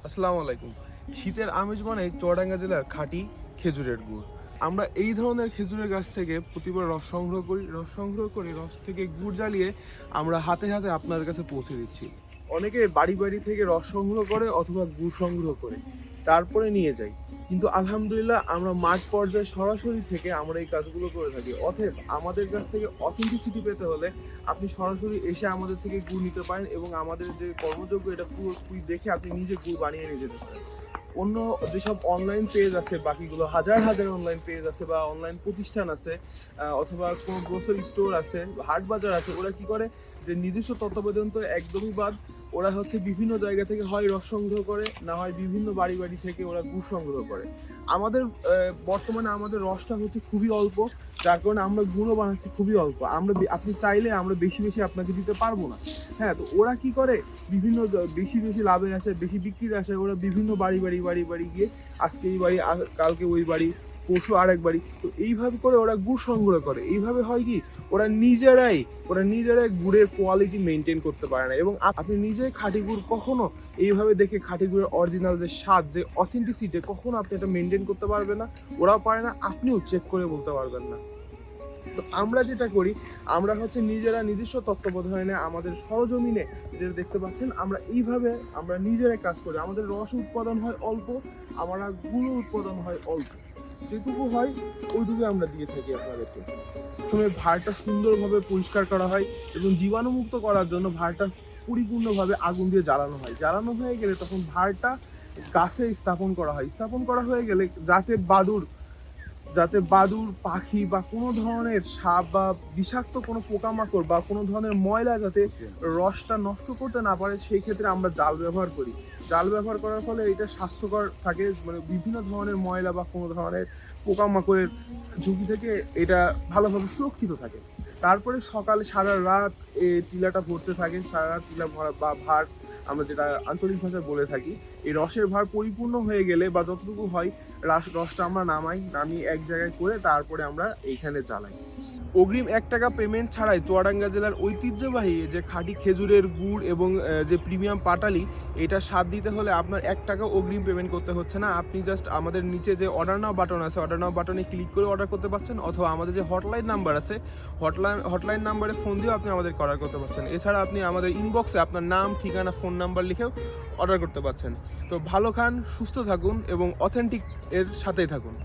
আসসালামু আলাইকুম। শীতের আমেজ মানে চুয়াডাঙ্গা জেলার খাঁটি খেজুরের গুড়। আমরা এই ধরনের খেজুরের গাছ থেকে প্রতিবার রস সংগ্রহ করি, রস থেকে গুড় জ্বালিয়ে আমরা হাতে হাতে আপনার কাছে পৌঁছে দিচ্ছি। অনেকে বাড়ি বাড়ি থেকে রস সংগ্রহ করে অথবা গুড় সংগ্রহ করে তারপরে নিয়ে যায়, কিন্তু আলহামদুলিল্লাহ আমরা মাঠ পর্যায়ে সরাসরি থেকে আমরা এই কাজগুলো করে থাকি। অতএব আমাদের কাছ থেকে অথেন্টিসিটি পেতে হলে আপনি সরাসরি এসে আমাদের থেকে গুড় নিতে পারেন এবং আমাদের যে কর্মযোগ্য এটা পুরোপুরি দেখে আপনি নিজে গুড় বানিয়ে নিয়ে যেতে পারেন। অন্য যেসব অনলাইন পেজ আছে, বাকিগুলো হাজার হাজার অনলাইন পেজ আছে বা অনলাইন প্রতিষ্ঠান আছে, অথবা কোনো গ্রোসারি স্টোর আছে, হাট বাজার আছে, ওরা কি করে যে নিজস্ব তত্ত্বাবধান তো একদমই বাদ। ওরা হচ্ছে বিভিন্ন জায়গা থেকে হয় রস সংগ্রহ করে, না হয় বিভিন্ন বাড়ি বাড়ি থেকে ওরা গুড় সংগ্রহ করে। আমাদের বর্তমানে আমাদের রসটা হচ্ছে খুবই অল্প, যার কারণে আমরা গুঁড়ো বানাচ্ছি খুবই অল্প। আপনি চাইলে আমরা বেশি বেশি আপনাকে দিতে পারবো না। হ্যাঁ, তো ওরা কি করে বিভিন্ন বেশি বেশি লাভের আশায়, বেশি বিক্রির আশায় ওরা বিভিন্ন বাড়ি বাড়ি বাড়ি বাড়ি গিয়ে আজকে এই বাড়ি, কালকে ওই বাড়ি, পরশু আরেক বাড়ি, তো এইভাবে করে ওরা গুড় সংগ্রহ করে। এইভাবে হয় কি, ওরা নিজেরাই গুড়ের কোয়ালিটি মেনটেন করতে পারে না। এবং আপনি নিজেই খাঁটি গুড় কখনো এইভাবে দেখে খাঁটি গুড়ের অরিজিনাল যে স্বাদ, যে অথেন্টিসিটি, কখনো আপনি এটা মেনটেন করতে পারবেন না। ওরাও পারে না, আপনিও চেক করে বলতে পারবেন না। তো আমরা যেটা করি, আমরা হচ্ছে নিজেরা নিজস্ব তত্ত্বাবধানে আমাদের সরজমিনে যেটা দেখতে পাচ্ছেন, আমরা নিজেরাই কাজ করি। আমাদের রস উৎপাদন হয় অল্প, আমরা গুঁড়ো উৎপাদন হয় অল্প। যেটুকু হয় ওইটুকু আমরা দিয়ে থাকি আপনাদেরকে। প্রথমে ভাঁড়টা সুন্দরভাবে পরিষ্কার করা হয় এবং জীবাণুমুক্ত করার জন্য ভাঁড়টা পরিপূর্ণভাবে আগুন দিয়ে জ্বালানো হয়। জ্বালানো হয়ে গেলে তখন ভাঁড়টা গাছে স্থাপন করা হয়। স্থাপন করা হয়ে গেলে যাতে বাদুড়, পাখি বা কোনো ধরনের সাপ বা বিষাক্ত কোনো পোকামাকড় বা কোনো ধরনের ময়লা যাতে রসটা নষ্ট করতে না পারে, সেই ক্ষেত্রে আমরা জাল ব্যবহার করি। জাল ব্যবহার করার ফলে এটা স্বাস্থ্যকর থাকে, মানে বিভিন্ন ধরনের ময়লা বা কোনো ধরনের পোকামাকড়ের ঝুঁকি থেকে এটা ভালোভাবে সুরক্ষিত থাকে। তারপরে সকালে সারা রাত টিলাটা ভরতে থাকে, সারা রাত টিলা ভরা বা ভাঁড় আমরা যেটা আঞ্চলিক ভাষায় বলে থাকি। এই রসের ভার পরিপূর্ণ হয়ে গেলে বা যতটুকু হয়, রসটা আমরা নামিয়ে এক জায়গায় করে তারপরে আমরা এইখানে জ্বালাই। অগ্রিম 1 টাকা পেমেন্ট ছাড়াই চুয়াডাঙ্গা জেলার ঐতিহ্যবাহী যে খাঁটি খেজুরের গুড় এবং যে প্রিমিয়াম পাটালি, এটা স্বাদ দিতে হলে আপনার 1 টাকা অগ্রিম পেমেন্ট করতে হচ্ছে না। আপনি জাস্ট আমাদের নিচে যে অর্ডার নাও বাটন আছে, অর্ডার নাও বাটনে ক্লিক করে অর্ডার করতে পারছেন, অথবা আমাদের যে হটলাইন নাম্বার আছে, হটলাইন নাম্বারে ফোন দিয়েও আপনি আমাদের অর্ডার করতে পারছেন। এছাড়া আপনি আমাদের ইনবক্সে আপনার নাম, ঠিকানা, ফোন নাম্বার লিখেও অর্ডার করতে পারছেন। তো ভালো খান, সুস্থ থাকুন এবং অথেন্টিক এর সাথেই থাকুন।